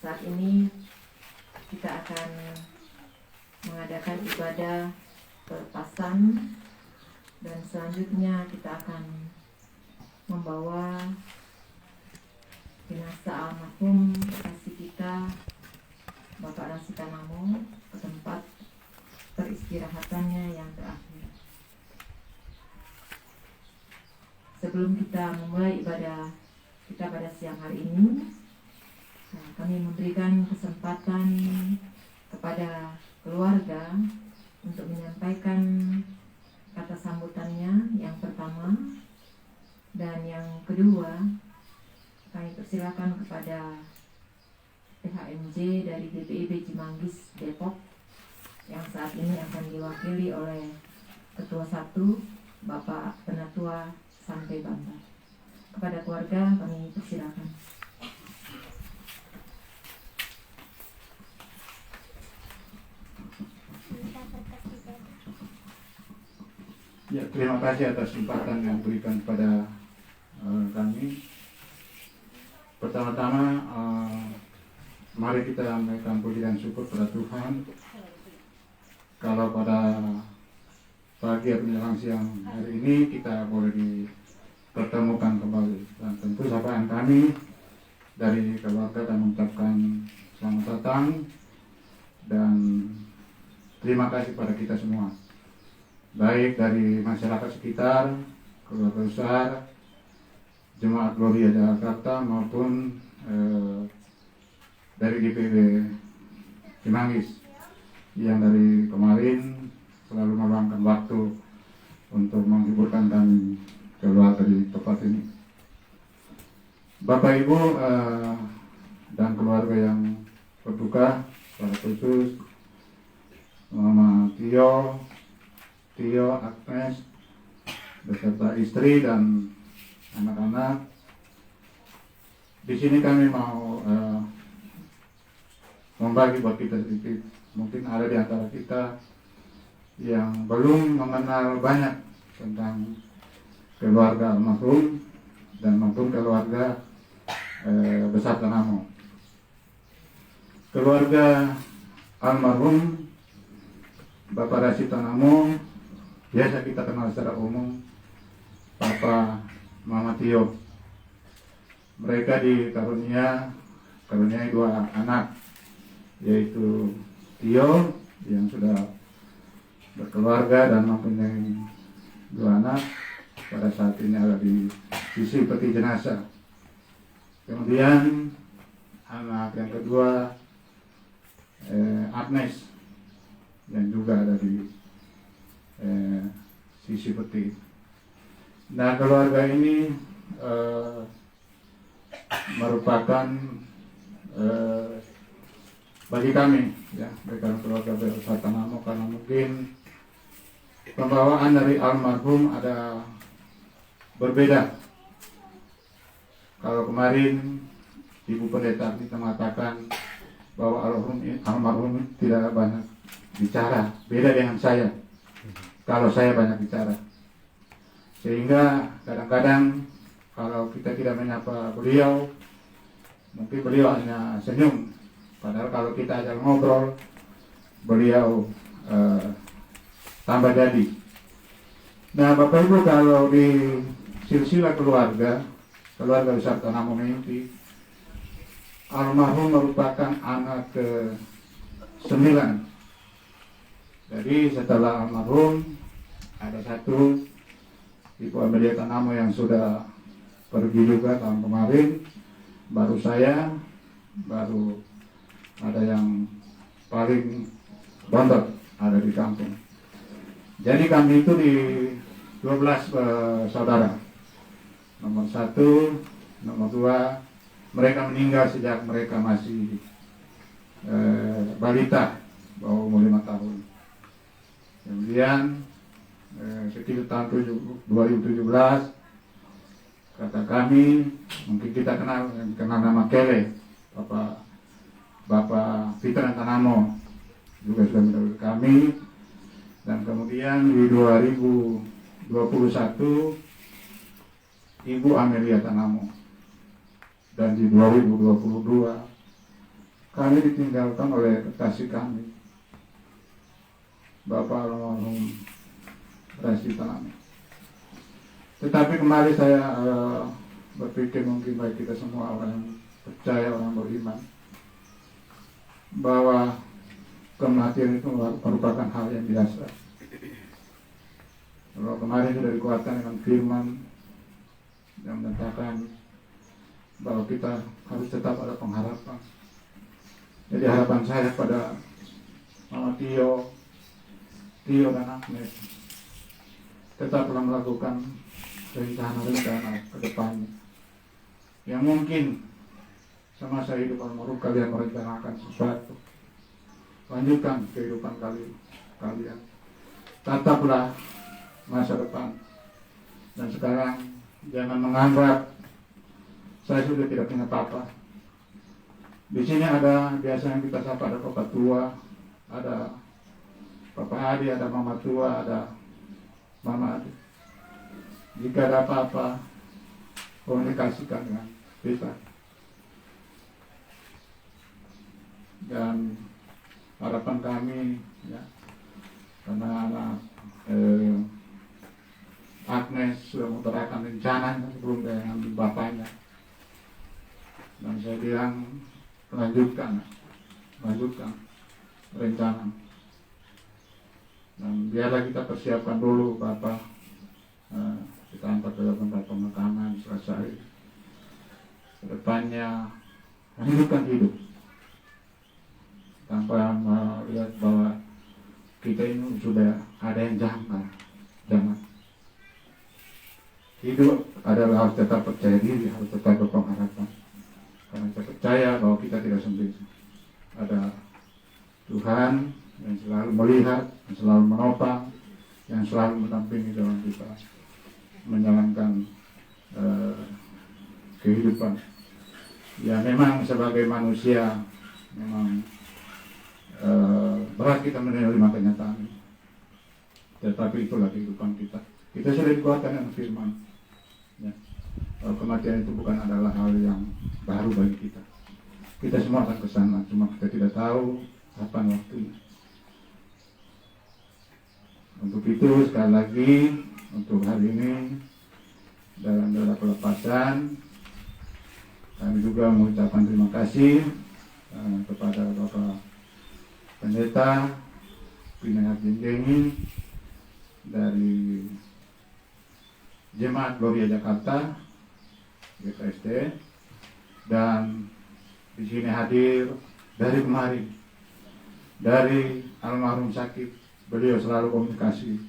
Saat ini kita akan mengadakan ibadah pelepasan dan selanjutnya kita akan membawa jenazah almarhum kasih kita Bapak Rasi Tanamo ke tempat peristirahatannya yang terakhir. Sebelum kita memulai ibadah kita pada siang hari ini, kami memberikan kesempatan kepada keluarga untuk menyampaikan kata sambutannya yang pertama, dan yang kedua kami persilakan kepada PHMJ dari DPIB Cimanggis Depok yang saat ini akan diwakili oleh Ketua 1 Bapak Penatua Sampai Bamba. Kepada keluarga kami persilakan. Ya, terima kasih atas kesempatan yang diberikan kepada kami. Pertama-tama, mari kita menyampaikan puji dan syukur pada Tuhan. Kalau pada pagi atau menjelang siang hari ini kita boleh dipertemukan kembali, dan tentu sapaan kami dari keluarga dan mengucapkan selamat datang dan terima kasih pada kita semua, baik dari masyarakat sekitar, keluarga besar, Jemaat Gloria Jakarta maupun dari DPIB Cimanggis yang dari kemarin selalu meluangkan waktu untuk menghiburkan kami keluarga di tempat ini. Bapak Ibu dan keluarga yang berduka, secara khusus Mama Tio, Agnes, beserta istri dan anak-anak. Di sini kami mau membagi buat kita sedikit. Mungkin ada di antara kita yang belum mengenal banyak tentang keluarga almarhum dan maupun keluarga besar Tanamo. Keluarga almarhum Bapak Rasi Tanamo biasa kita kenal secara umum Papa Mama Tio. Mereka dikaruniai 2 anak, yaitu Tio yang sudah berkeluarga dan mempunyai 2 anak, pada saat ini ada di sisi peti jenazah. Kemudian anak yang kedua Agnes yang juga ada di sisi peti. Nah, keluarga ini merupakan bagi kami, ya, mereka keluarga besar Tanamo, karena mungkin pembawaan dari almarhum ada berbeda. Kalau kemarin Ibu Pendeta kita mengatakan bahwa almarhum tidak banyak bicara, beda dengan saya. Kalau saya banyak bicara, sehingga kadang-kadang kalau kita tidak menyapa beliau, mungkin beliau hanya senyum. Padahal kalau kita ajak ngobrol, beliau tambah jadi. Nah, Bapak Ibu, kalau di silsilah keluarga besar Tanamo Mimpi, almarhum merupakan anak ke-9. Jadi setelah almarhum ada 1 Ibu Amelia Tanamo yang sudah pergi juga tahun kemarin, baru saya, baru ada yang paling bontot ada di kampung. Jadi kami itu di 12 saudara. Nomor 1, nomor 2, mereka meninggal sejak mereka masih balita, bawah umur 5 tahun. Kemudian sekitar tahun 2017, kata kami, mungkin kita kenal nama Kele, Bapak Fitran Tanamo juga sudah mendahului kami. Dan kemudian di 2021 Ibu Amelia Tanamo, dan di 2022 kami ditinggalkan oleh kekasih kami, Bapak almarhum Rashid Tanami. Tetapi kemarin saya berpikir mungkin baik kita semua orang yang percaya, orang beriman, bahwa kematian itu merupakan hal yang biasa. Kalau kemarin sudah dikuatkan dengan firman yang menyatakan bahwa kita harus tetap ada pengharapan. Jadi harapan saya pada Mama Tio dan Agnes tetaplah melakukan rencana-rencana ke depannya yang mungkin semasa hidup almarhum kalian merencanakan sesuatu. Lanjutkan kehidupan kalian. Tataplah masa depan. Dan sekarang jangan menganggap saya sudah tidak punya apa-apa. Di sini ada biasa yang kita sapa, ada Bapak Tua, ada Bapak Adi, ada Mama Tua, ada Mama Adi. Jika ada apa-apa, komunikasikan dengan kita. Dan harapan kami, ya, karena Agnes sudah mengutarakan rencananya sebelum dia ngambil bapaknya, dan saya bilang lanjutkan rencana, dan biarlah kita persiapkan dulu Bapak, kita angkat ke tempat pemakaman selesai, kedepannya lanjutkan hidup tanpa melihat bahwa kita ini sudah ada yang janggal. Jangan. Hidup adalah harus tetap percaya diri, harus tetap berpengharapan. Karena kita percaya bahwa kita tidak sendiri. Ada Tuhan yang selalu melihat, yang selalu menopang, yang selalu mendampingi dalam kita menjalankan kehidupan. Ya memang sebagai manusia memang berat kita menerima kenyataan ini. Tetapi itulah kehidupan kita. Kita sudah dikuatkan dengan firman. Ya. Kematian itu bukan adalah hal yang baru bagi kita. Kita semua akan ke sana, cuma kita tidak tahu kapan waktunya. Untuk itu sekali lagi untuk hari ini dalam doa pelepasan kami juga mengucapkan terima kasih kepada Bapak Pendeta Pinayat Jendengi dari Jemaat Gloria Jakarta GKST, dan di sini hadir dari kemarin dari almarhum Sakit. Beliau selalu komunikasi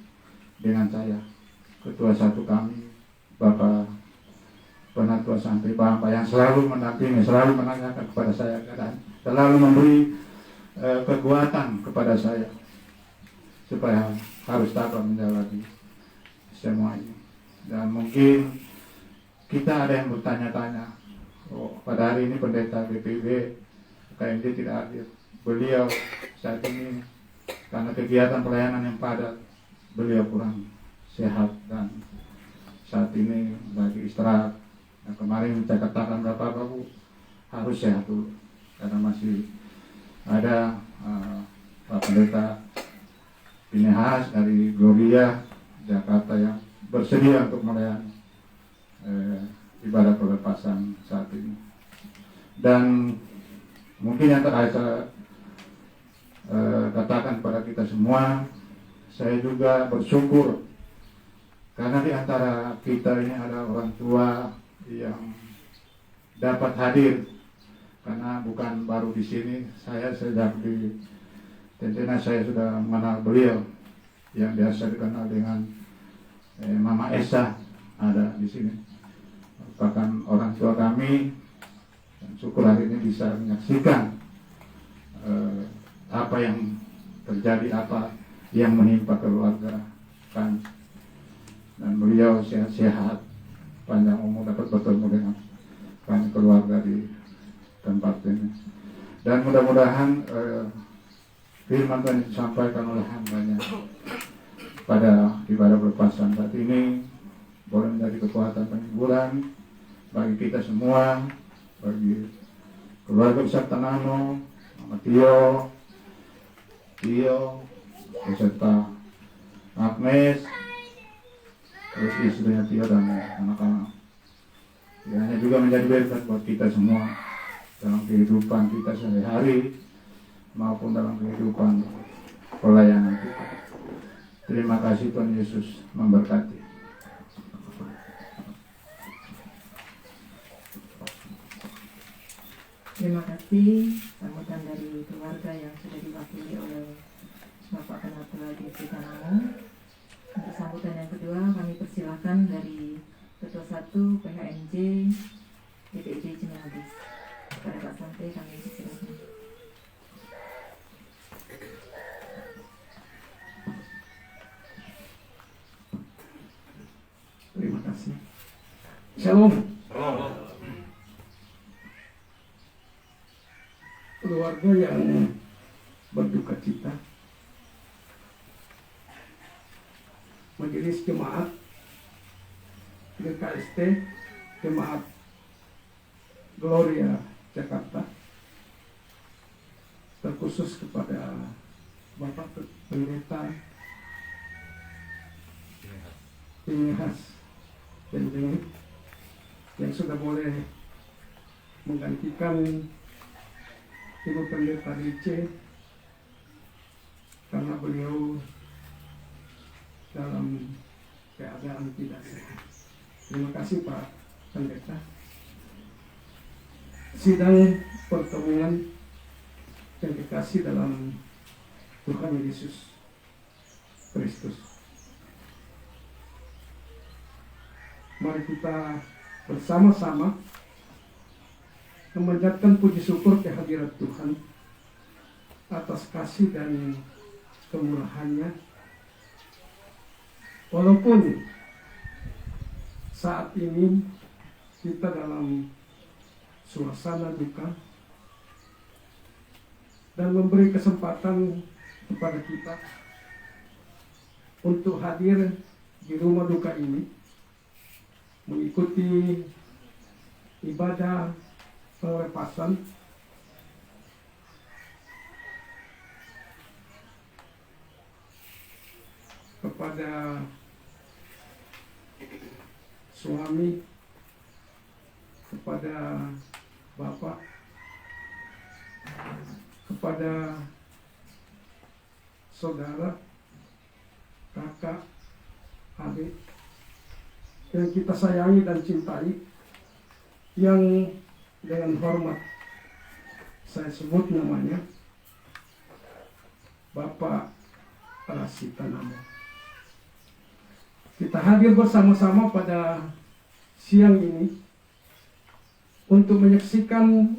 dengan saya, ketua satu kami, Bapak Penatua Santri Bamba, yang selalu mendampingi, selalu menanyakan kepada saya keadaan, selalu memberi kekuatan kepada saya supaya harus dapat menjalani semua ini. Dan mungkin kita ada yang bertanya-tanya, pada hari ini pendeta BPB KMD tidak hadir. Beliau saat ini karena kegiatan pelayanan yang padat, beliau kurang sehat dan saat ini lagi istirahat. Nah, kemarin saya katakan Bapak harus sehat dulu karena masih ada Pak Pendeta Pinehas dari Gloria Jakarta yang bersedia untuk melayani ibadah pelepasan saat ini. Dan mungkin yang terakhir saya katakan kepada kita semua, saya juga bersyukur karena di antara kita ini ada orang tua yang dapat hadir, karena bukan baru di sini. Saya sejak di Tentena saya sudah mengenal beliau yang biasa dikenal dengan Mama Esa, ada di sini, merupakan orang tua kami. Dan syukur hari ini bisa menyaksikan apa yang terjadi, apa yang menimpa keluarga kan, dan beliau sehat-sehat, panjang umur, dapat bertemu dengan kami keluarga di tempat ini. Dan mudah-mudahan firman Tuhan disampaikan oleh hambanya pada ibadah pelepasan saat ini boleh menjadi kekuatan penghiburan bagi kita semua, bagi keluarga besar Tanano, Mama Tio, beserta Agnes, terus istrinya Tio dan anak-anak. Kiranya juga menjadi berkat buat kita semua dalam kehidupan kita sehari-hari maupun dalam kehidupan pelayanan kita. Terima kasih Tuhan Yesus memberkati. Terima kasih sambutan dari keluarga yang sudah diwakili oleh Bapak Penatua DC Tanamo. Untuk sambutan yang kedua kami persilakan dari Ketua 1 PHMJ DPD Cimanggis. Kepada Pak Santai kami persilakan. Terima kasih. Shalom. Keluarga yang berduka cita, Majelis Jemaat GKST Jemaat Gloria Jakarta, terkhusus kepada Bapak Pendeta Pinhas dan Bengit yang sudah boleh menggantikan Ibu Pendeta DC karena beliau dalam keadaan tidak sehat. Terima kasih Pak Pendeta. Sidang pertemuan yang dikasih dalam Tuhan Yesus Kristus. Mari kita bersama-sama memanjatkan puji syukur kehadirat Tuhan atas kasih dan kemurahannya. Walaupun saat ini kita dalam suasana duka dan memberi kesempatan kepada kita untuk hadir di rumah duka ini, mengikuti ibadah pelepasan kepada suami, kepada bapak, kepada saudara, kakak, adik yang kita sayangi dan cintai, yang dengan hormat saya sebut namanya Bapak Rasi Tanamo. Kita hadir bersama-sama pada siang ini untuk menyaksikan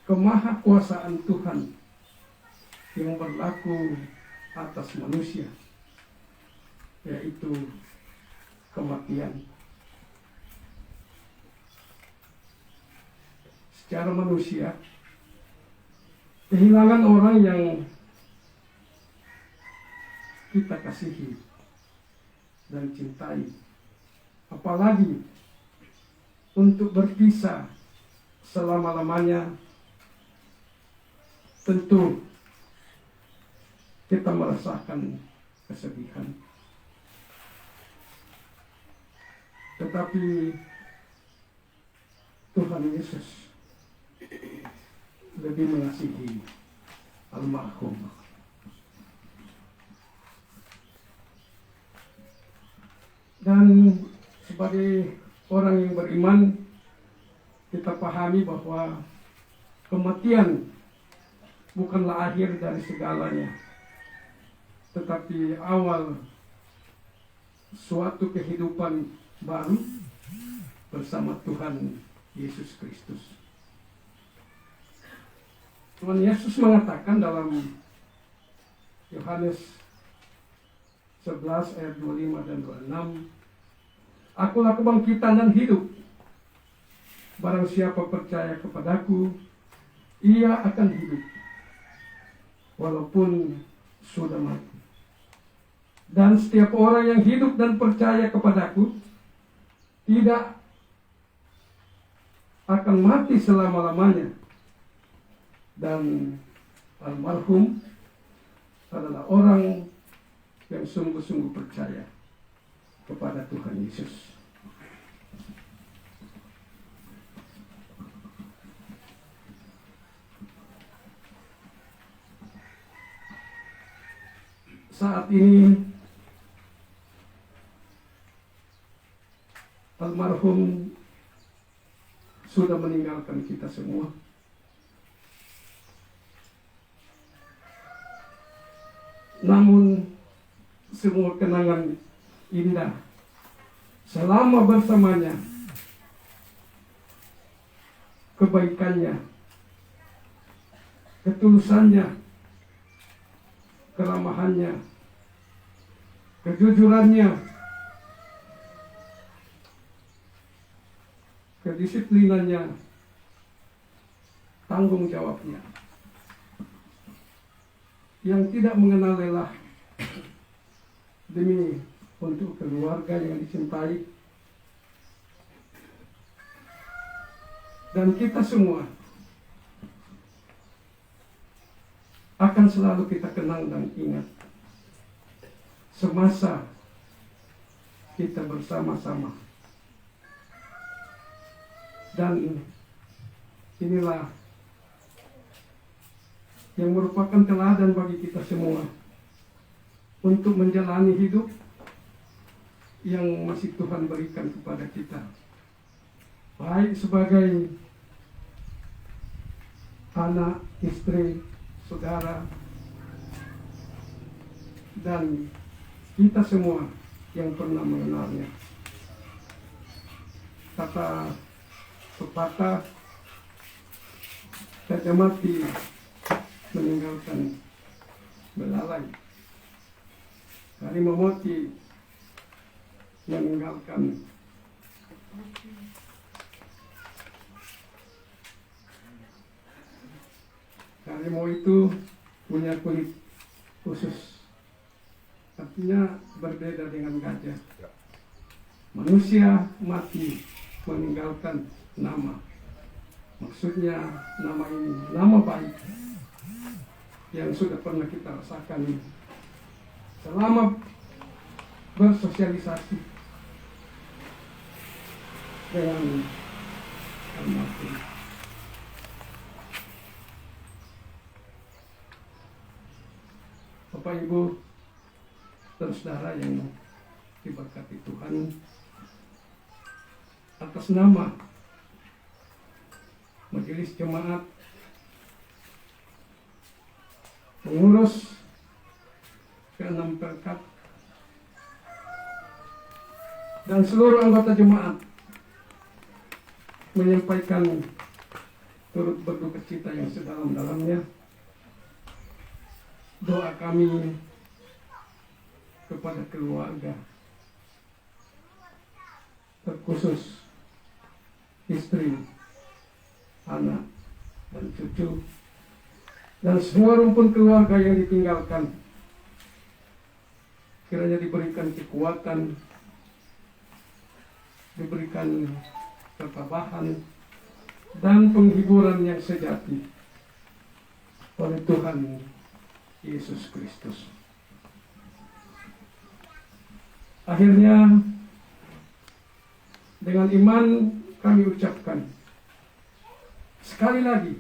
kemahakuasaan Tuhan yang berlaku atas manusia, yaitu kematian. Secara manusia, kehilangan orang yang kita kasihi dan cintai, apalagi untuk berpisah selama-lamanya, tentu kita merasakan kesedihan. Tetapi Tuhan Yesus lebih mengasihi almarhum. Dan sebagai orang yang beriman, kita pahami bahwa kematian bukanlah akhir dari segalanya, tetapi awal suatu kehidupan baru bersama Tuhan Yesus Kristus. Tuhan Yesus mengatakan dalam Yohanes 11 ayat 25 dan 26, Akulah kebangkitan dan hidup. Barang siapa percaya kepadaku, ia akan hidup walaupun sudah mati. Dan setiap orang yang hidup dan percaya kepadaku tidak akan mati selama-lamanya. Dan almarhum adalah orang yang sungguh-sungguh percaya kepada Tuhan Yesus. Saat ini almarhum sudah meninggalkan kita semua. Namun semua kenangan indah selama bersamanya, kebaikannya, ketulusannya, keramahannya, kejujurannya, kedisiplinannya, tanggung jawabnya, yang tidak mengenal lelah demi untuk keluarga yang dicintai, dan kita semua akan selalu kita kenang dan ingat semasa kita bersama-sama. Dan inilah yang merupakan teladan bagi kita semua untuk menjalani hidup yang masih Tuhan berikan kepada kita, baik sebagai anak, istri, saudara, dan kita semua yang pernah mengenalnya. Kata pepatah, gajah mati meninggalkan belalai, harimau mati meninggalkan harimau itu punya kulit khusus, artinya berbeda dengan gajah. Manusia mati meninggalkan nama, maksudnya nama ini, nama baik yang sudah pernah kita rasakan selama bersosialisasi dengan almarhum. Bapak, Ibu, dan saudara yang diberkati Tuhan, atas nama Majelis Jemaat pengurus ke-6 Pelkat dan seluruh anggota jemaat menyampaikan turut berduka cita yang sedalam-dalamnya. Doa kami kepada keluarga, terkhusus istri, anak, dan cucu, dan semua rumpun keluarga yang ditinggalkan, kiranya diberikan kekuatan, diberikan ketabahan dan penghiburan yang sejati oleh Tuhan Yesus Kristus. Akhirnya, dengan iman kami ucapkan, sekali lagi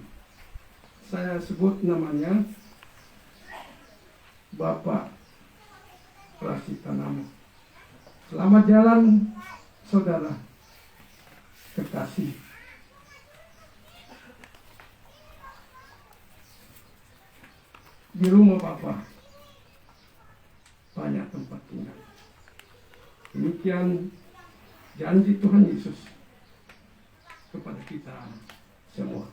saya sebut namanya, Bapak Prasitanamo. Selamat jalan, saudara kekasih. Di rumah Bapak banyak tempat tinggal. Demikian janji Tuhan Yesus kepada kita semua.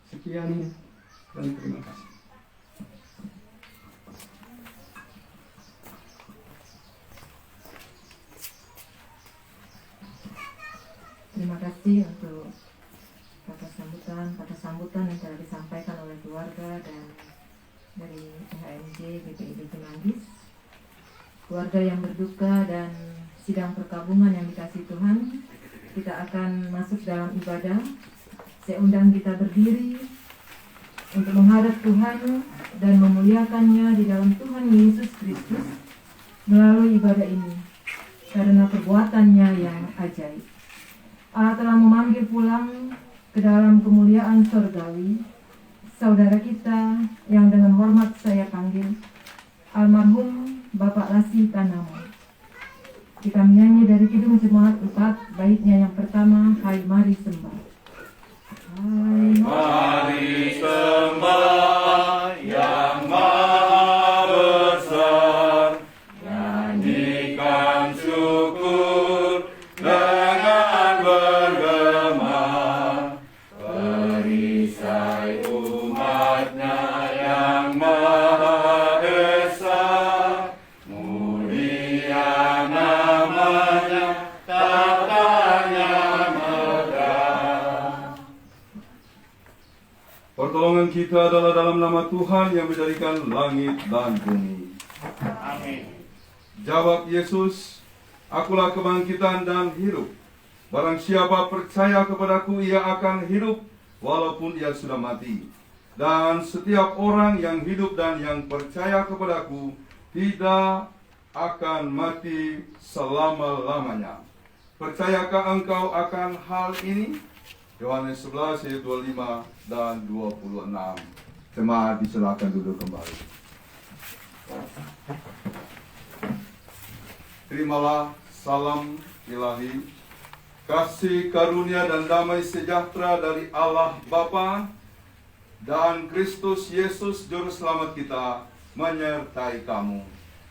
Sekian dan terima kasih. Terima kasih untuk kata sambutan yang telah disampaikan oleh keluarga dan dari HMJ BPIB Cimanggis. Keluarga yang berduka dan sidang perkabungan yang dikasihi Tuhan, kita akan masuk dalam ibadah. Saya undang kita berdiri untuk menghadap Tuhan dan memuliakannya di dalam Tuhan Yesus Kristus melalui ibadah ini karena perbuatannya yang ajaib. Allah telah memanggil pulang ke dalam kemuliaan surgawi saudara kita yang dengan hormat saya panggil, almarhum Bapak Lasi Tanamu. Kita menyanyi dari Kidung Jemaat 4, baitnya yang pertama, Hai Mari Sembah. Hai Mari sembah yang maha besar, nyanyikan syukur dengan bergema, perisai umatnya yang maha esa, mulia namanya, tatanya megah. Pertolongan kita adalah dalam nama Tuhan yang menjadikan langit dan bumi. Amin. Jawab Yesus, akulah kebangkitan dan hidup. Barang siapa percaya kepadaku, ia akan hidup walaupun ia sudah mati. Dan setiap orang yang hidup dan yang percaya kepadaku tidak akan mati selama-lamanya. Percayakah engkau akan hal ini? Yohanes 11 ayat 25 dan 26. Jemaat disilakan duduk kembali. Terimalah salam ilahi, kasih karunia dan damai sejahtera dari Allah Bapa dan Kristus Yesus Juru Selamat kita menyertai kamu.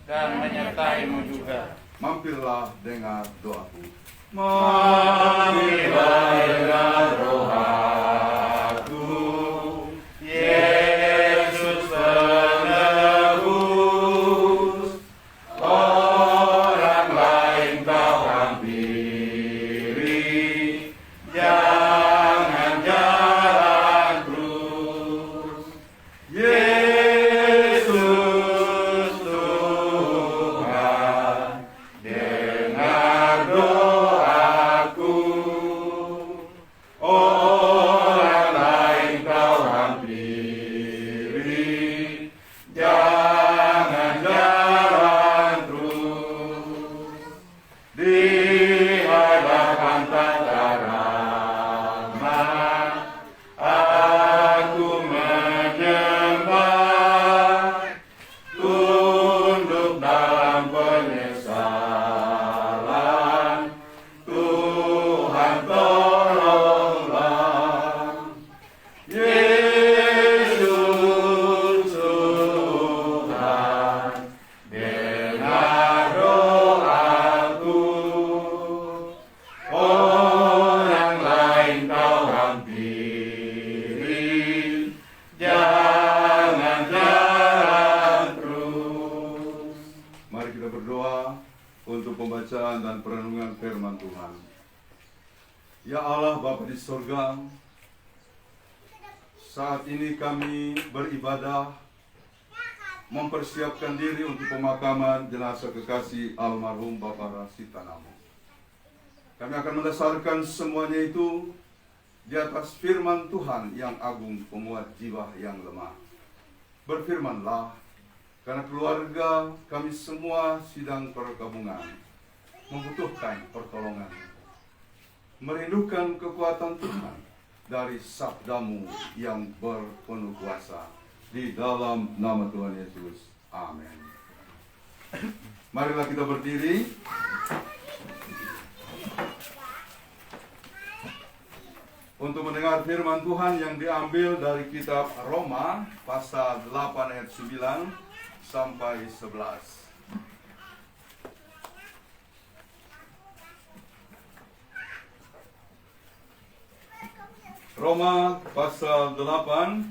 Dan menyertaimu juga. Mampirlah dengar doaku. Mampirlah dengan roh aku, Yesus penebus. Orang lain kau hampiri, jangan jalan terus. Yesus Tuhan, dengar doaku. Orang lain kau hampiri, jangan jalan terus. Di hadapan tata rahmat, aku menyembah, tunduk dalam penyesalan. Tuhan tolonglah. Yesus Tuhan, dengar doaku. Orang lain kau hampiri, jangan jalan terus. Mari kita berdoa untuk pembacaan dan perenungan firman Tuhan. Ya Allah Bapa di sorga, saat ini kami beribadah, mempersiapkan diri untuk pemakaman jenazah kekasih almarhum Bapak Lasi Tanamu. Kami akan mendasarkan semuanya itu di atas firman Tuhan yang agung, penguat jiwa yang lemah. Berfirmanlah, karena keluarga kami semua sedang bergabungan, membutuhkan pertolongan, merindukan kekuatan Tuhan dari sabdamu yang berpenuh kuasa. Di dalam nama Tuhan Yesus. Amin. Marilah kita berdiri. Untuk mendengar firman Tuhan yang diambil dari kitab Roma pasal 8 ayat 9 sampai 11. Roma pasal 8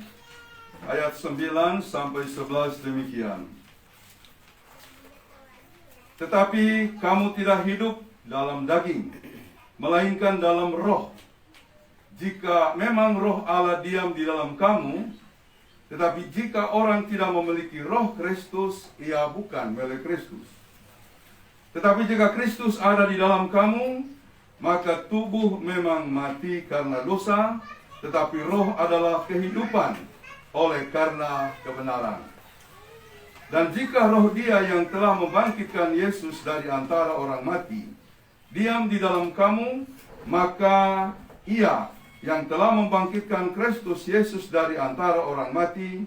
ayat 9 sampai 11 demikian. Tetapi kamu tidak hidup dalam daging, melainkan dalam roh. Jika memang roh Allah diam di dalam kamu, tetapi jika orang tidak memiliki roh Kristus, ia bukan milik Kristus. Tetapi jika Kristus ada di dalam kamu, maka tubuh memang mati karena dosa, tetapi roh adalah kehidupan oleh karena kebenaran. Dan jika roh Dia yang telah membangkitkan Yesus dari antara orang mati diam di dalam kamu, maka Ia yang telah membangkitkan Kristus Yesus dari antara orang mati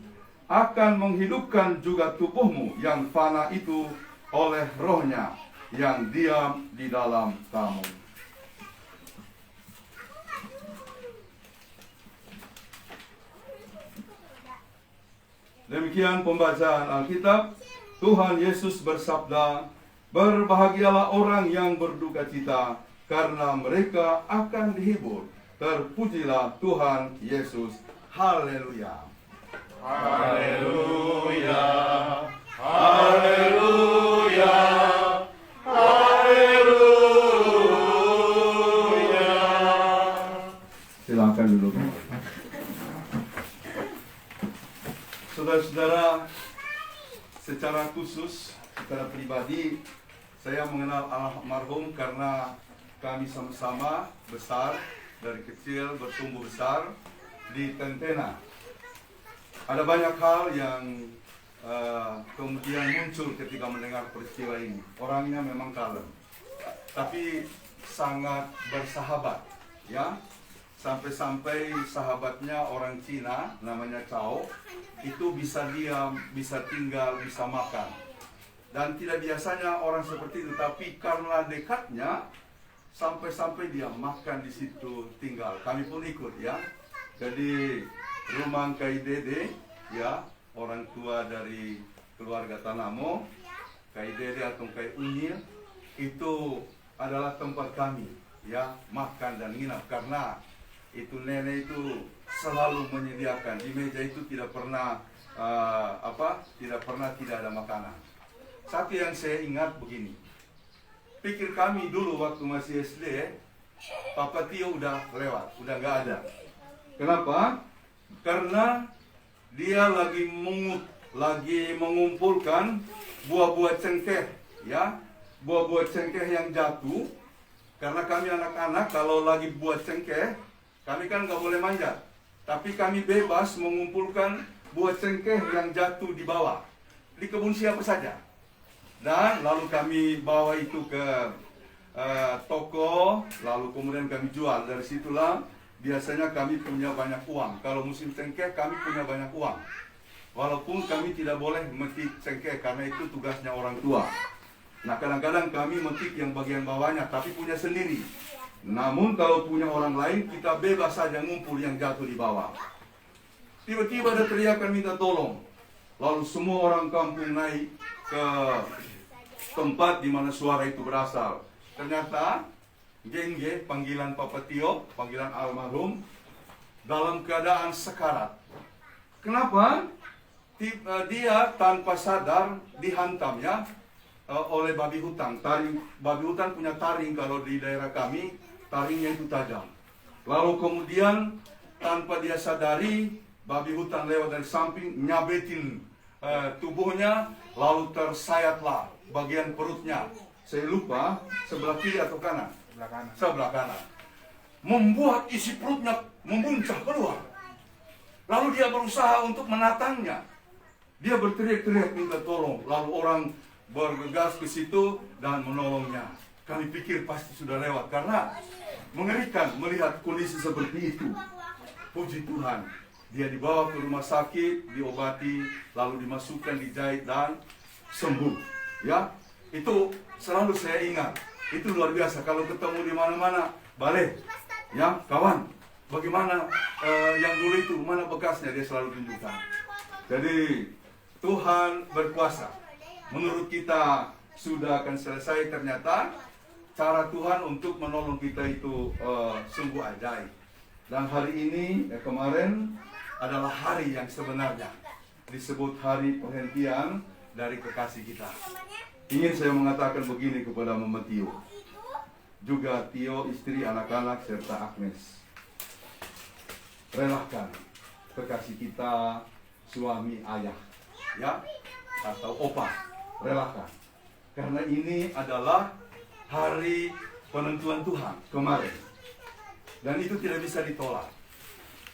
akan menghidupkan juga tubuhmu yang fana itu oleh roh-Nya yang diam di dalam kamu. Demikian pembacaan Alkitab. Tuhan Yesus bersabda, "Berbahagialah orang yang berduka cita, karena mereka akan dihibur. Terpujilah Tuhan Yesus." Haleluya. Haleluya. Haleluya. Haleluya. Silakan dulu. Saudara-saudara, secara khusus, secara pribadi, saya mengenal almarhum karena kami sama-sama besar, dari kecil bertumbuh besar di Tentena. Ada banyak hal yang kemudian muncul ketika mendengar peristiwa ini. Orangnya memang kalem, tapi sangat bersahabat, ya. Sampai-sampai sahabatnya orang Cina, namanya Cao, itu bisa diam, bisa tinggal, bisa makan. Dan tidak biasanya orang seperti itu, tapi karena dekatnya, sampai-sampai dia makan di situ, tinggal. Kami pun ikut, ya. Jadi rumah Kai Dede, ya, orang tua dari keluarga Tanamo, Kai Dede atau Kai Unyil, itu adalah tempat kami, ya, makan dan nginap. Karena itu nenek itu selalu menyediakan di meja itu, tidak pernah tidak ada makanan. Satu yang saya ingat begini, pikir kami dulu waktu masih SD, Papa Tio udah lewat, udah nggak ada. Kenapa? Karena dia lagi mengumpulkan buah-buah cengkeh, ya, buah-buah cengkeh yang jatuh. Karena kami anak-anak kalau lagi buah cengkeh, kami kan nggak boleh manjat, tapi kami bebas mengumpulkan buah cengkeh yang jatuh di bawah, di kebun siapa saja. Dan lalu kami bawa itu ke toko, lalu kemudian kami jual. Dari situlah biasanya kami punya banyak uang. Kalau musim cengkeh kami punya banyak uang. Walaupun kami tidak boleh metik cengkeh karena itu tugasnya orang tua. Nah, kadang-kadang kami metik yang bagian bawahnya, tapi punya sendiri. Namun kalau punya orang lain, kita bebas saja ngumpul yang jatuh di bawah. Tiba-tiba ada teriakan minta tolong. Lalu semua orang kampung naik ke tempat di mana suara itu berasal. Ternyata gengge, panggilan Papa Tio, panggilan almarhum, dalam keadaan sekarat. Kenapa? Dia tanpa sadar dihantam, ya, oleh babi hutan. Babi hutan punya taring, kalau di daerah kami taringnya itu tajam. Lalu kemudian tanpa dia sadari, babi hutan lewat dari samping, nyabetin tubuhnya, lalu tersayatlah bagian perutnya. Saya lupa sebelah kiri atau kanan. Sebelah kanan. Membuat isi perutnya membuncah keluar. Lalu dia berusaha untuk menatangnya. Dia berteriak-teriak minta tolong. Lalu orang bergegas ke situ dan menolongnya. Kami pikir pasti sudah lewat, karena mengerikan melihat kondisi seperti itu. Puji Tuhan, dia dibawa ke rumah sakit, diobati, lalu dimasukkan, dijahit dan sembuh. Ya, itu selalu saya ingat. Itu luar biasa. Kalau ketemu di mana-mana, balik, ya kawan, bagaimana yang dulu itu, mana bekasnya, dia selalu tunjukkan. Jadi Tuhan berkuasa. Menurut kita sudah akan selesai, ternyata cara Tuhan untuk menolong kita itu sungguh ajaib. Dan hari ini, kemarin adalah hari yang sebenarnya disebut hari perhentian dari kekasih kita. Ingin saya mengatakan begini kepada Mama Tio, juga Tio, istri, anak-anak, serta Agnes. Relakan kekasih kita, suami, ayah, ya, atau opa, relakan. Karena ini adalah hari penentuan Tuhan kemarin. Dan itu tidak bisa ditolak.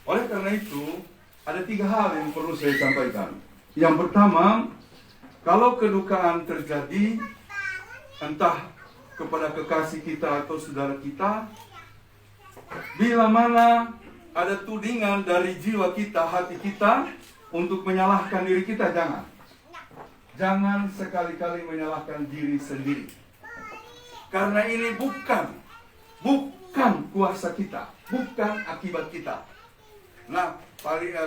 Oleh karena itu, ada 3 hal yang perlu saya sampaikan. Yang pertama, kalau kedukaan terjadi, entah kepada kekasih kita atau saudara kita, bila mana ada tudingan dari jiwa kita, hati kita, untuk menyalahkan diri kita, jangan. Jangan sekali-kali menyalahkan diri sendiri. Karena ini bukan kuasa kita, bukan akibat kita. Nah,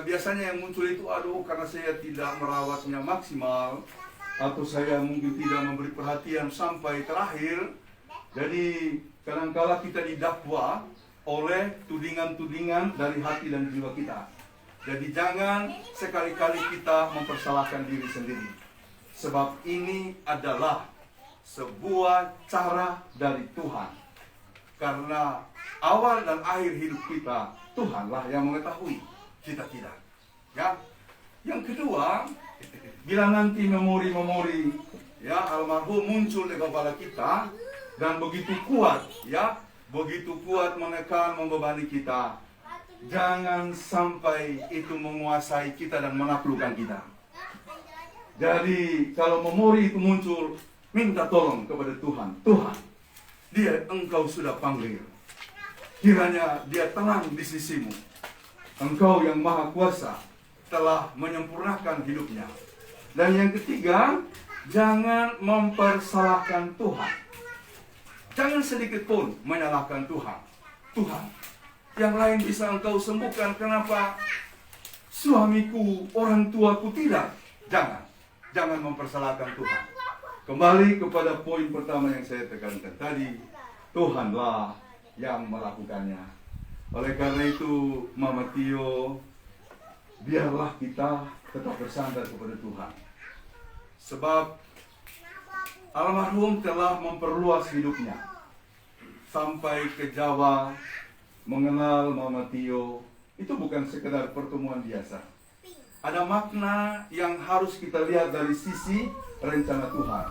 biasanya yang muncul itu, aduh karena saya tidak merawatnya maksimal, atau saya mungkin tidak memberi perhatian sampai terakhir. Jadi kadangkala kita didakwa oleh tudingan-tudingan dari hati dan jiwa kita. Jadi jangan sekali-kali kita mempersalahkan diri sendiri. Sebab ini adalah sebuah cara dari Tuhan. Karena awal dan akhir hidup kita, Tuhanlah yang mengetahui, kita tidak. Ya. Yang kedua, bila nanti memori-memori ya almarhum muncul di kepala kita dan begitu kuat, ya, begitu kuat menekan, membebani kita, jangan sampai itu menguasai kita dan menaklukkan kita. Jadi kalau memori itu muncul, minta tolong kepada Tuhan. Tuhan, dia Engkau sudah panggil. Kiranya dia tenang di sisimu. Engkau yang maha kuasa telah menyempurnakan hidupnya. Dan yang ketiga, jangan mempersalahkan Tuhan. Jangan sedikit pun menyalahkan Tuhan. Tuhan, yang lain bisa Engkau sembuhkan, kenapa suamiku, orang tuaku tidak? Jangan mempersalahkan Tuhan. Kembali kepada poin pertama yang saya tekankan tadi, Tuhanlah yang melakukannya. Oleh karena itu, Mama Tio, biarlah kita tetap bersandar kepada Tuhan. Sebab almarhum telah memperluas hidupnya sampai ke Jawa, mengenal Mama Tio. Itu bukan sekedar pertemuan biasa. Ada makna yang harus kita lihat dari sisi rencana Tuhan.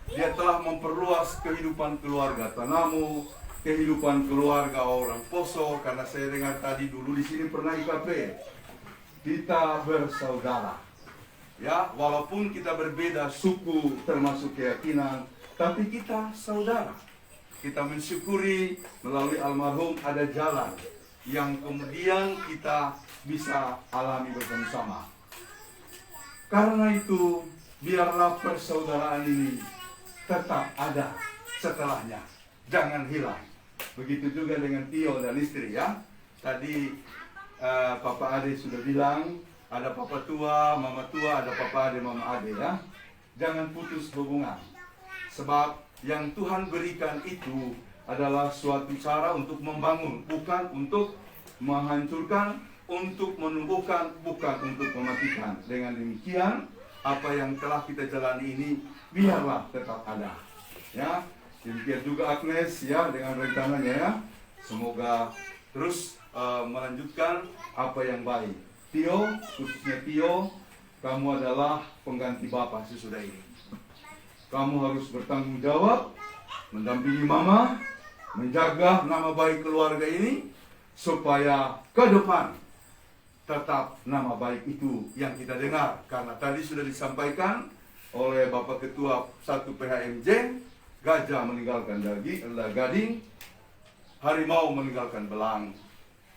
Dia telah memperluas kehidupan keluarga Tanamu, kehidupan keluarga orang Poso, karena saya dengar tadi dulu di sini pernah IKP. Kita bersaudara. Ya, walaupun kita berbeda suku termasuk keyakinan, tapi kita saudara. Kita mensyukuri melalui almarhum ada jalan yang kemudian kita bisa alami bersama-sama. Karena itu, biarlah persaudaraan ini tetap ada setelahnya. Jangan hilang. Begitu juga dengan Tio dan istri, ya. Tadi Papa Ade sudah bilang, ada Papa tua, Mama tua, ada Papa Ade, Mama Ade, ya. Jangan putus hubungan. Sebab yang Tuhan berikan itu adalah suatu cara untuk membangun, bukan untuk menghancurkan, untuk menumbuhkan, bukan untuk mematikan. Dengan demikian, apa yang telah kita jalani ini biarlah tetap ada. Ya, demikian juga Agnes, ya, dengan rencananya, ya. Semoga terus melanjutkan apa yang baik. Tio, khususnya Tio, kamu adalah pengganti Bapak sesudah ini. Kamu harus bertanggung jawab, mendampingi Mama, menjaga nama baik keluarga ini, supaya ke depan tetap nama baik itu yang kita dengar. Karena tadi sudah disampaikan oleh Bapak Ketua 1 PHMJ, gajah meninggalkan gading, harimau meninggalkan belang,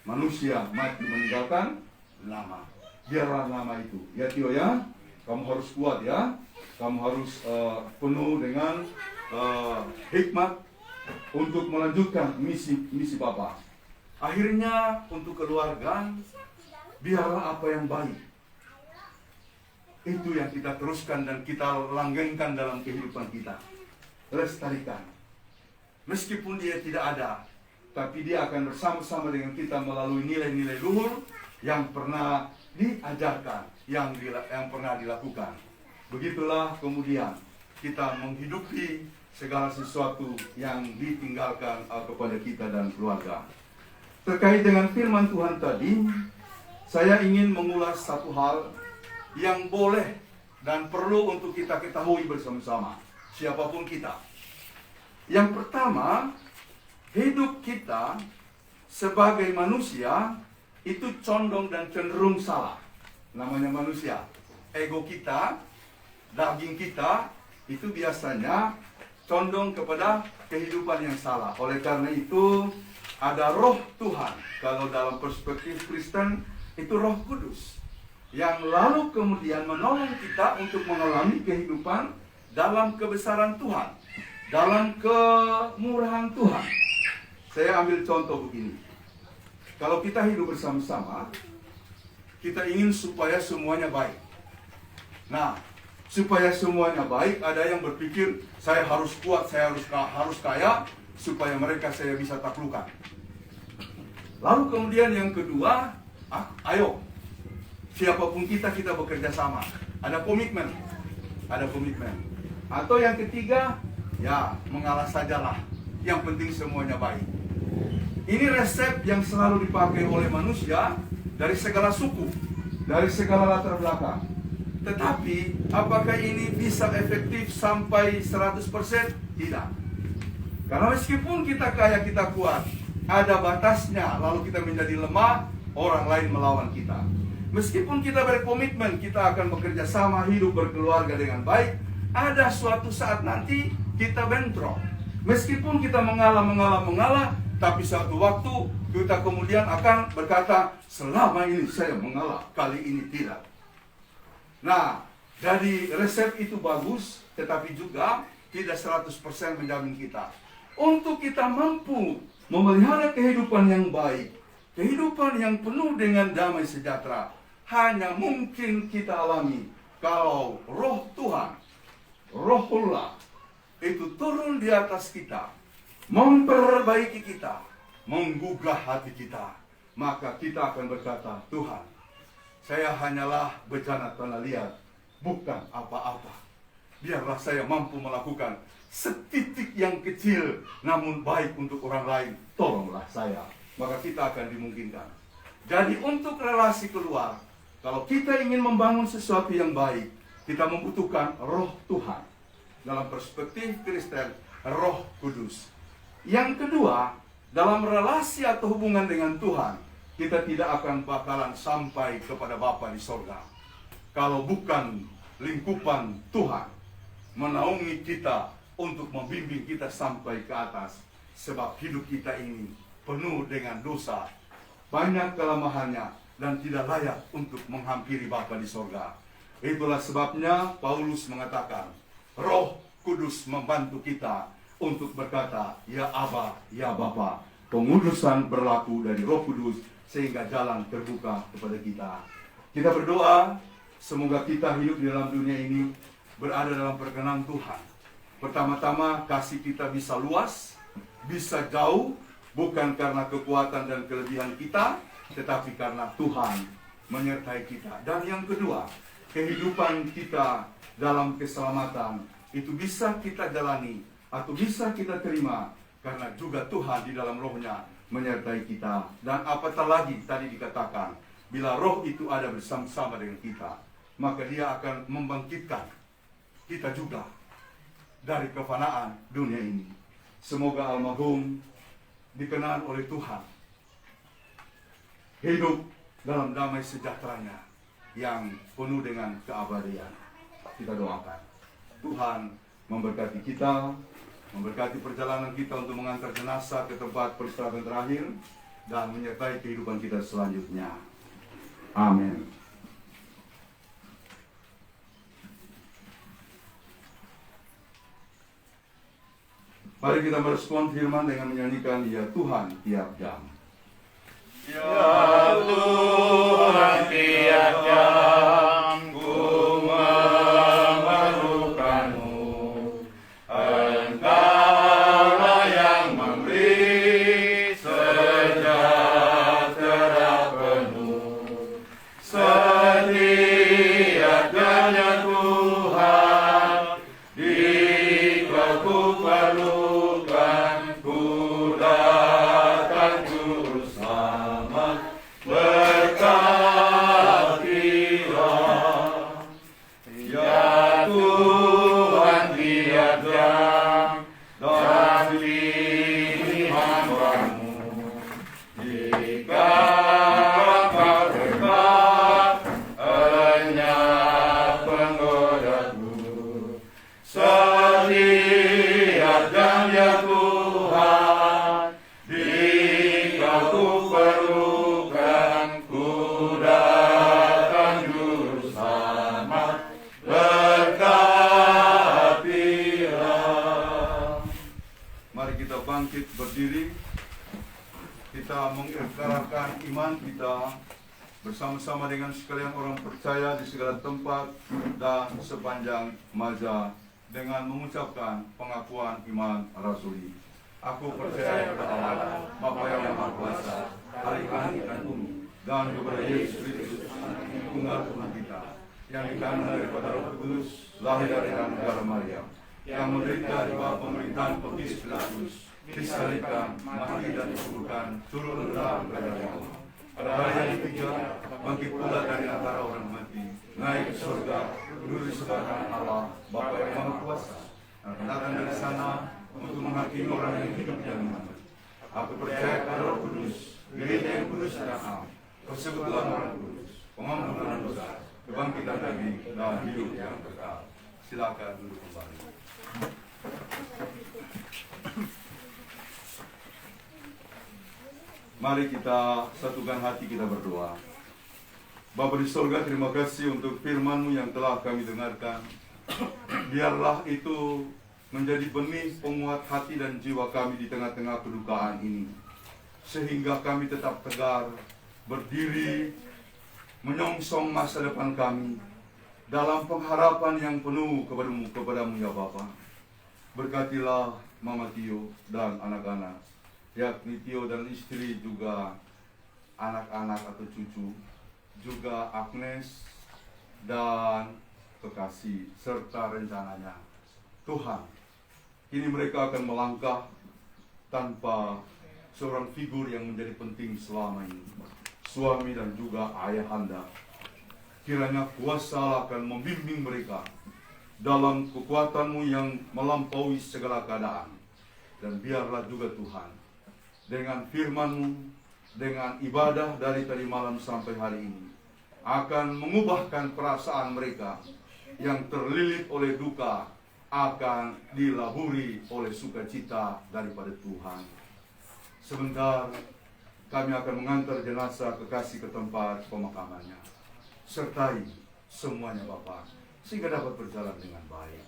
manusia mati meninggalkan nama. Biarlah nama itu, ya Tio, ya. Kamu harus kuat, ya. Kamu harus penuh dengan hikmat untuk melanjutkan misi Bapak. Akhirnya untuk keluarga, biarlah apa yang baik itu yang kita teruskan dan kita langgengkan dalam kehidupan kita. Lestarikan. Meskipun dia tidak ada, tapi dia akan bersama-sama dengan kita melalui nilai-nilai luhur yang pernah diajarkan, yang pernah dilakukan. Begitulah kemudian kita menghidupi segala sesuatu yang ditinggalkan kepada kita dan keluarga. Terkait dengan firman Tuhan tadi, saya ingin mengulas satu hal yang boleh dan perlu untuk kita ketahui bersama-sama, siapapun kita. Yang pertama, hidup kita sebagai manusia itu condong dan cenderung salah. namanya manusia. Ego kita, daging kita, itu biasanya condong kepada kehidupan yang salah. Oleh karena itu, ada roh Tuhan. Kalau dalam perspektif Kristen, itu Roh Kudus. Yang lalu kemudian menolong kita untuk mengalami kehidupan dalam kebesaran Tuhan, dalam kemurahan Tuhan. Saya ambil contoh begini. Kalau kita hidup bersama-sama, kita ingin supaya semuanya baik. Nah, supaya semuanya baik, ada yang berpikir, saya harus kuat, saya harus kaya, supaya mereka saya bisa taklukkan. Lalu kemudian yang kedua, ayo, siapapun kita bekerja sama. Ada komitmen. Atau yang ketiga, ya mengalah sajalah. Yang penting semuanya baik. Ini resep yang selalu dipakai oleh manusia dari segala suku, dari segala latar belakang. Tetapi, apakah ini bisa efektif sampai 100%? Tidak. Karena meskipun kita kaya, kita kuat, ada batasnya, lalu kita menjadi lemah, orang lain melawan kita. Meskipun kita berkomitmen, kita akan bekerja sama, hidup berkeluarga dengan baik, ada suatu saat nanti kita bentrok. Meskipun kita mengalah, tapi suatu waktu kita kemudian akan berkata, selama ini saya mengalah, kali ini tidak. Nah, jadi resep itu bagus, tetapi juga tidak 100% menjamin kita. Untuk kita mampu memelihara kehidupan yang baik, kehidupan yang penuh dengan damai sejahtera, hanya mungkin kita alami kalau roh Tuhan, Rohullah, itu turun di atas kita, memperbaiki kita, menggugah hati kita. Maka kita akan berkata, Tuhan, saya hanyalah bejana tanah liat, bukan apa-apa. Biarlah saya mampu melakukan setitik yang kecil, namun baik untuk orang lain. Tolonglah saya. Maka kita akan dimungkinkan. Jadi untuk relasi keluar, kalau kita ingin membangun sesuatu yang baik, kita membutuhkan roh Tuhan. Dalam perspektif Kristen, Roh Kudus. Yang kedua, dalam relasi atau hubungan dengan Tuhan, kita tidak akan bakalan sampai kepada Bapa di sorga kalau bukan lingkupan Tuhan menaungi kita untuk membimbing kita sampai ke atas. Sebab hidup kita ini penuh dengan dosa, banyak kelemahannya, dan tidak layak untuk menghampiri Bapa di sorga. Itulah sebabnya Paulus mengatakan, Roh Kudus membantu kita untuk berkata, ya Aba, ya Bapa. Pengudusan berlaku dari Roh Kudus sehingga jalan terbuka kepada kita. Kita berdoa, semoga kita hidup di dalam dunia ini berada dalam perkenan Tuhan. Pertama-tama, kasih kita bisa luas, bisa jauh, bukan karena kekuatan dan kelebihan kita, tetapi karena Tuhan menyertai kita. Dan yang kedua, kehidupan kita dalam keselamatan itu bisa kita jalani atau bisa kita terima karena juga Tuhan di dalam rohnya menyertai kita. Dan apatah lagi tadi dikatakan, bila roh itu ada bersama-sama dengan kita, maka dia akan membangkitkan kita juga dari kefanaan dunia ini. Semoga almarhum dikenal oleh Tuhan, hidup dalam damai sejahteranya yang penuh dengan keabadian. Kita doakan Tuhan memberkati kita, memberkati perjalanan kita untuk mengantar jenazah ke tempat peristirahatan terakhir, dan menyertai kehidupan kita selanjutnya. Amin. Mari kita merespon firman dengan menyanyikan Ya Tuhan tiap jam. Ya Tuhan tiap jam ku memerlukan-Mu. Engkaulah yang memberi sejahtera penuh. Setiapnya Tuhan, jika ku perlukan, ku datang juru selamat. perkarakan iman kita bersama-sama dengan sekalian orang percaya di segala tempat dan sepanjang masa dengan mengucapkan pengakuan iman rasuli. Aku percaya kepada Allah, Bapa yang Maha Kuasa, Hari langit dan bumi, dan kepada Yesus Kristus, Tunggal Tuhan kita, yang dikandung daripada Roh Kudus, lahir dari Darah Maria, yang menderita di bawah pemerintahan Pontius Pilatus, disalibkan, mati dan dikuburkan, turun ke dalam kerajaan Allah. Pada hari yang ketiga, bangkit pula dari antara orang mati, naik ke surga, duduk di sebelah kanan Allah, Bapa yang Maha Kuasa, dan datang dari sana untuk menghakimi orang yang hidup dan mati. Aku percaya pada Roh Kudus, gereja yang kudus dan am, persekutuan orang kudus, pengampunan dosa, kebangkitan daging dan hidup yang kekal. Silakan duduk kembali. Mari kita satukan hati, kita berdoa. Bapa di surga, terima kasih untuk firman-Mu yang telah kami dengarkan. Biarlah itu menjadi benih penguat hati dan jiwa kami di tengah-tengah kedukaan ini, sehingga kami tetap tegar, berdiri, menyongsong masa depan kami dalam pengharapan yang penuh kepadamu ya Bapa. Berkatilah Mama Tio dan anak-anak, yakni Tio dan istri, juga anak-anak atau cucu, juga Agnes dan kekasih serta rencananya. Tuhan, kini mereka akan melangkah tanpa seorang figur yang menjadi penting selama ini, suami dan juga ayahanda. Kiranya kuasa Allah akan membimbing mereka dalam kekuatan-Mu yang melampaui segala keadaan. Dan biarlah juga Tuhan, dengan firman-Mu, dengan ibadah dari tadi malam sampai hari ini, akan mengubahkan perasaan mereka yang terlilit oleh duka, akan dilaburi oleh sukacita daripada Tuhan. Sebentar kami akan mengantar jenazah kekasih ke tempat pemakamannya. Sertai semuanya Bapa, sehingga dapat berjalan dengan baik.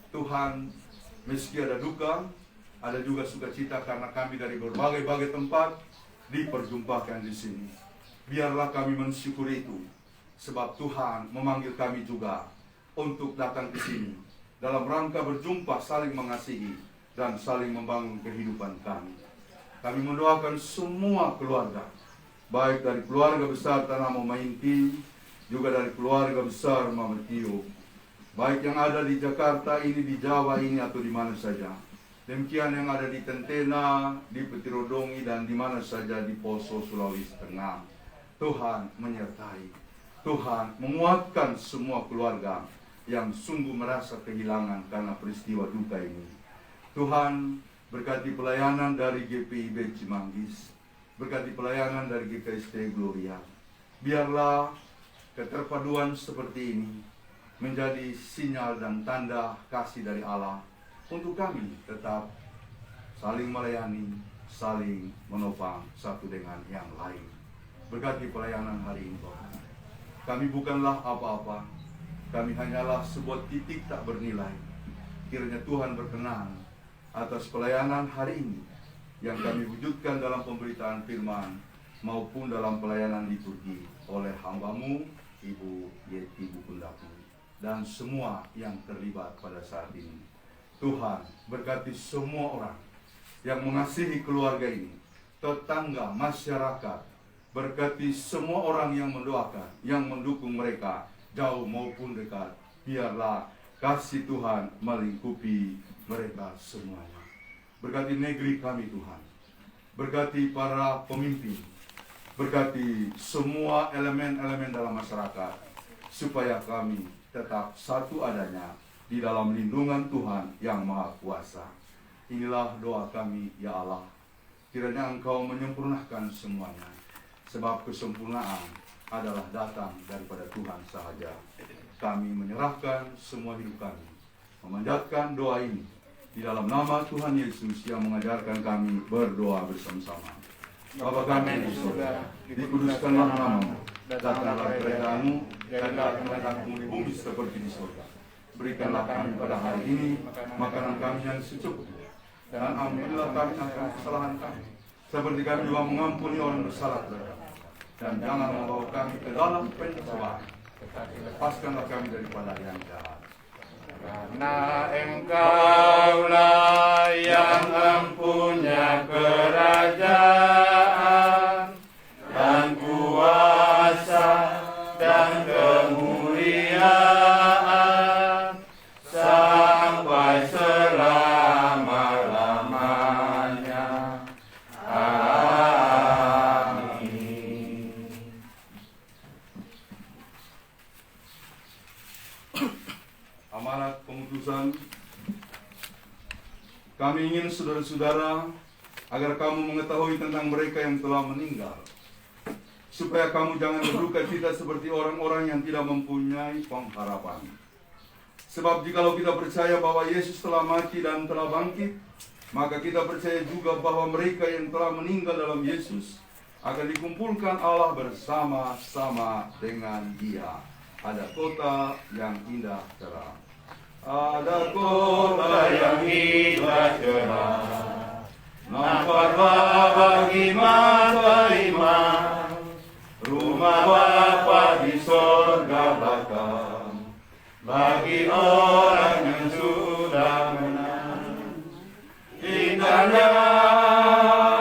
Tuhan, meski ada duka, ada juga sukacita karena kami dari berbagai-bagai tempat diperjumpakan di sini. Biarlah kami mensyukuri itu, sebab Tuhan memanggil kami juga untuk datang ke sini dalam rangka berjumpa, saling mengasihi dan saling membangun kehidupan kami. Kami mendoakan semua keluarga, baik dari keluarga besar Tanah Mainti, juga dari keluarga besar Mama Tio, baik yang ada di Jakarta ini, di Jawa ini, atau di mana saja. Demikian yang ada di Tentena, di Petirodongi, dan di mana saja di Poso, Sulawesi Tengah. Tuhan menyertai, Tuhan menguatkan semua keluarga yang sungguh merasa kehilangan karena peristiwa duka ini. Tuhan, berkati pelayanan dari GPIB Cimanggis, berkati pelayanan dari GKST Gloria. Biarlah keterpaduan seperti ini menjadi sinyal dan tanda kasih dari Allah untuk kami tetap saling melayani, saling menopang satu dengan yang lain. Berkati pelayanan hari ini Tuhan. Kami bukanlah apa-apa, kami hanyalah sebuah titik tak bernilai. Kiranya Tuhan berkenan atas pelayanan hari ini yang kami wujudkan dalam pemberitaan firman maupun dalam pelayanan liturgi oleh hamba-Mu, Ibu Yeti Bukundaku, dan semua yang terlibat pada saat ini. Tuhan, berkati semua orang yang mengasihi keluarga ini, tetangga, masyarakat. Berkati semua orang yang mendoakan, yang mendukung mereka, jauh maupun dekat. Biarlah kasih Tuhan melingkupi mereka semuanya. Berkati negeri kami Tuhan, berkati para pemimpin, berkati semua elemen-elemen dalam masyarakat, supaya kami tetap satu adanya di dalam lindungan Tuhan yang Maha Kuasa. Inilah doa kami ya Allah, kiranya Engkau menyempurnakan semuanya, sebab kesempurnaan adalah datang daripada Tuhan sahaja. Kami menyerahkan semua hidup kami, memanjatkan doa ini di dalam nama Tuhan Yesus yang mengajarkan kami berdoa bersama-sama. Bapa kami di surga, dikuduskanlah nama-Mu, datanglah kerajaan-Mu, dan kehendakmu di bumi seperti di surga. Berikanlah kami pada hari ini makanan kami yang secukupnya, dan ampunilah kami akan kesalahan kami, seperti kami juga mengampuni orang bersalah terhadap kami. Dan jangan membawa kami ke dalam pencobaan, lepaskanlah kami daripada yang jahat. Karena Engkaulah yang empunya kerajaan dan kuasa dan kemuliaan sampai selama-lamanya. Amin. Amanat pemutusan. Kami ingin saudara-saudara agar kamu mengetahui tentang mereka yang telah meninggal, supaya kamu jangan berduka cita seperti orang-orang yang tidak mempunyai pengharapan. Sebab jikalau kita percaya bahwa Yesus telah mati dan telah bangkit, maka kita percaya juga bahwa mereka yang telah meninggal dalam Yesus akan dikumpulkan Allah bersama-sama dengan Dia. Ada kota yang indah cerah. Ada kota yang indah cerah, nampaklah bagi mata iman, rumah Bapa di sorga belakang, bagi orang yang sudah menang. Indahnya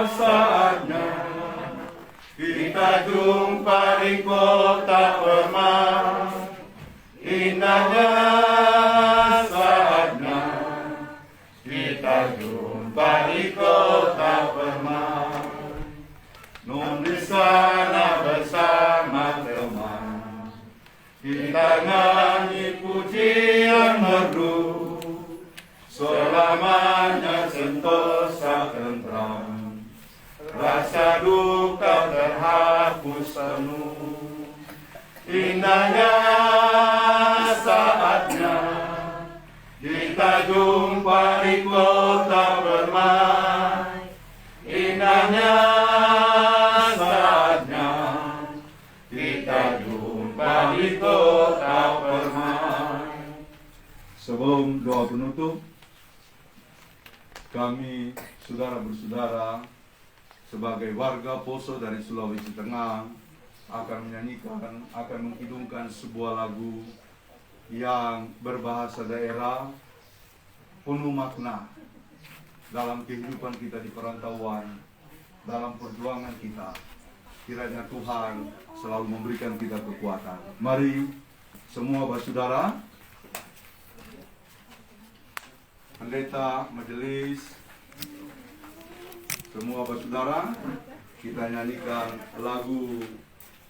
saatnya kita jumpa di kota permai. Indahnya saatnya kita jumpa di kota permai. Nun di sana bersama teman, kita nyanyi pujian merdu, selamanya sentosa tentram, rasa duka terhapus penuh. Indahnya saatnya kita jumpa di kota permai. Indahnya saatnya kita jumpa di kota permai. Sebelum doa penutup, kami saudara-bersaudara sebagai warga Poso dari Sulawesi Tengah akan menyanyikan, akan mengidungkan sebuah lagu yang berbahasa daerah penuh makna dalam kehidupan kita di perantauan, dalam perjuangan kita. Kiranya Tuhan selalu memberikan kita kekuatan. Mari semua saudara, pendeta, majelis, semua saudara, kita nyanyikan lagu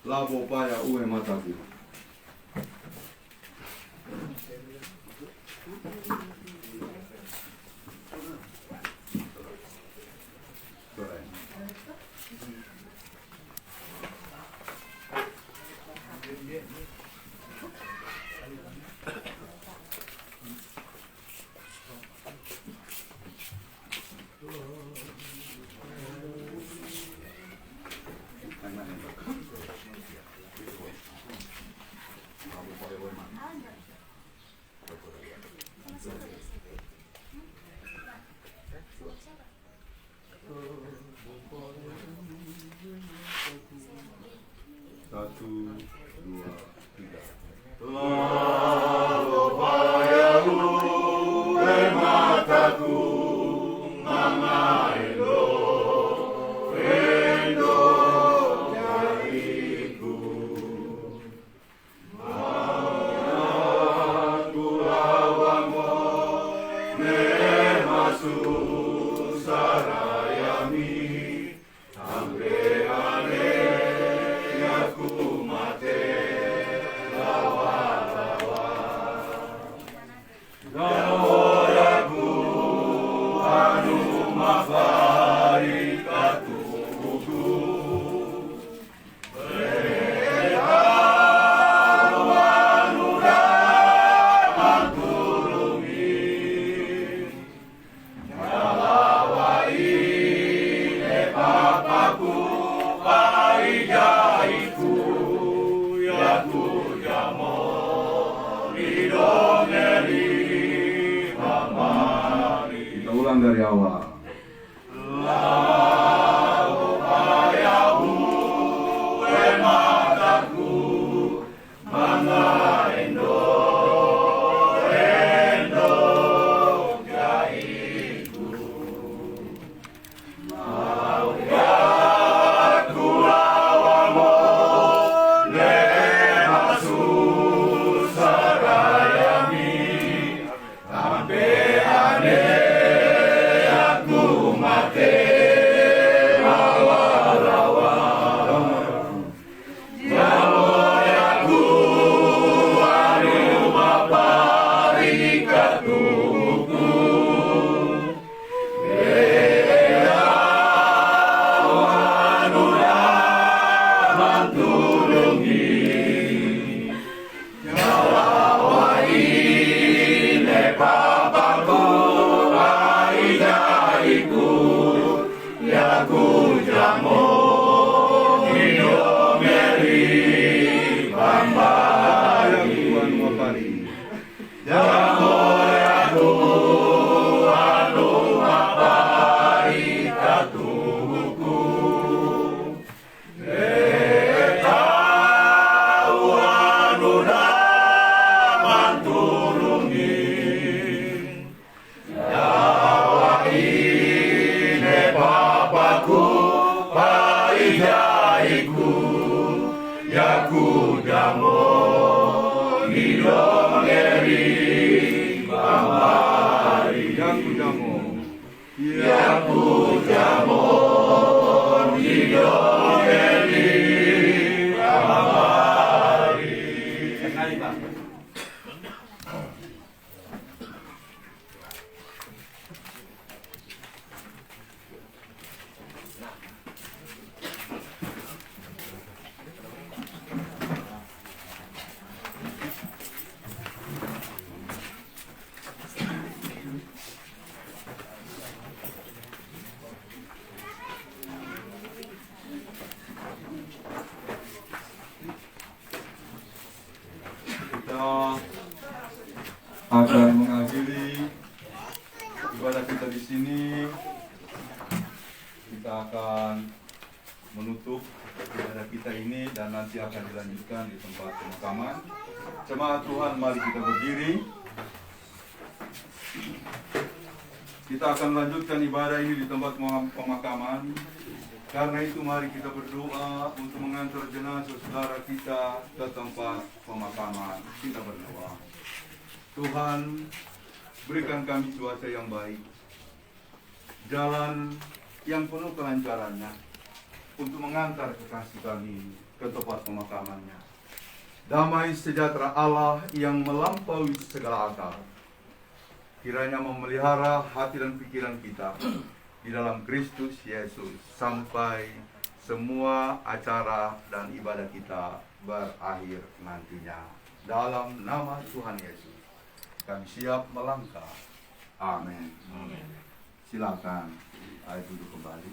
Labo Paya Uwe Mataku. Satu, dua, tiga. Lalu payaku, mataku, mama Indo, Indo jariku. Aku lawanmu, ne masuk sarayami, sampai ane. Kita ulang dari awal. Yang Tuhan wapari. Akan mengakhiri ibadah kita di sini. Kita akan menutup ibadah kita ini dan nanti akan dilanjutkan di tempat pemakaman. Jemaat Tuhan, mari kita berdiri. Kita akan lanjutkan ibadah ini di tempat pemakaman. Karena itu mari kita berdoa untuk mengantar jenazah saudara kita ke tempat pemakaman. Kita berdoa. Tuhan, berikan kami cuaca yang baik, jalan yang penuh kelancarannya untuk mengantar kekasih kami ke tempat pemakamannya. Damai sejahtera Allah yang melampaui segala akal, kiranya memelihara hati dan pikiran kita di dalam Kristus Yesus sampai semua acara dan ibadah kita berakhir nantinya. Dalam nama Tuhan Yesus kami siap melangkah. Amin. Silakan, ayo duduk kembali.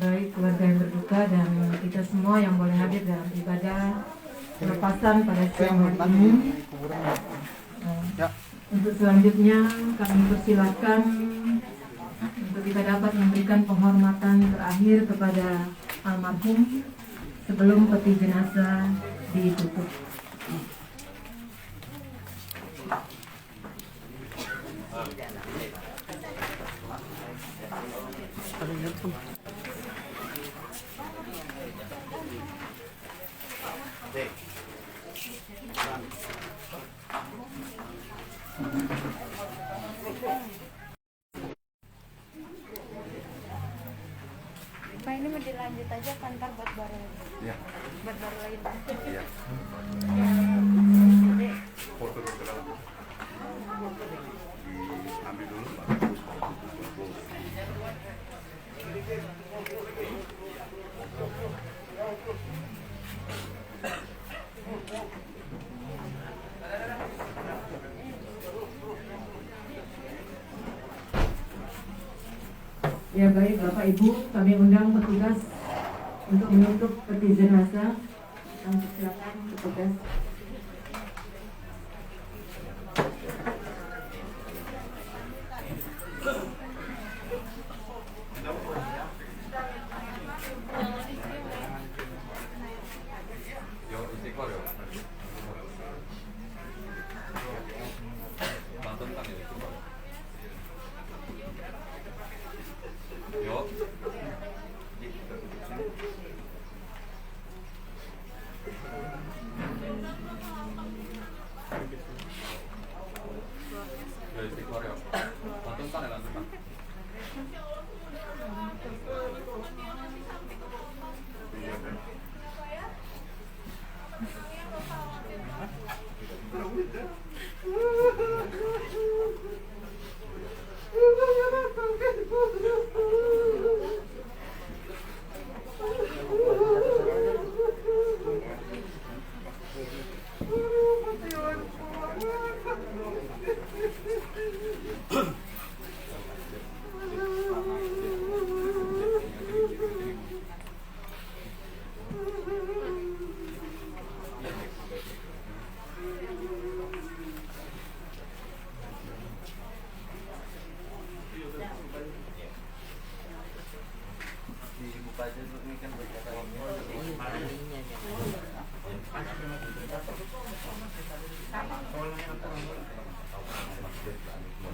Baik keluarga yang berduka dan kita semua yang boleh hadir dalam ibadah pelepasan pada siang hari ini. Untuk selanjutnya kami persilakan untuk kita dapat memberikan penghormatan terakhir kepada almarhum sebelum peti jenazah ditutup. Pak, ini mau dilanjut aja kantor buat baru. Ya. Buat baru lagi. Iya. Jadi, Foto dulu dalam. Diambil dulu, Pak. Ya baik Bapak Ibu, kami undang petugas untuk menutup peti jenazah. Kami silakan petugas.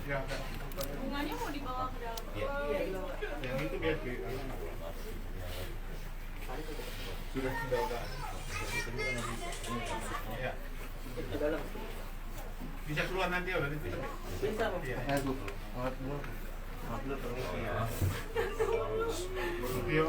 Bunganya mau dibawa ke dalam. Yang itu biar sudah. Ya. Bisa keluar nanti ya, nanti bisa. Iya. Upload terus ya. Video.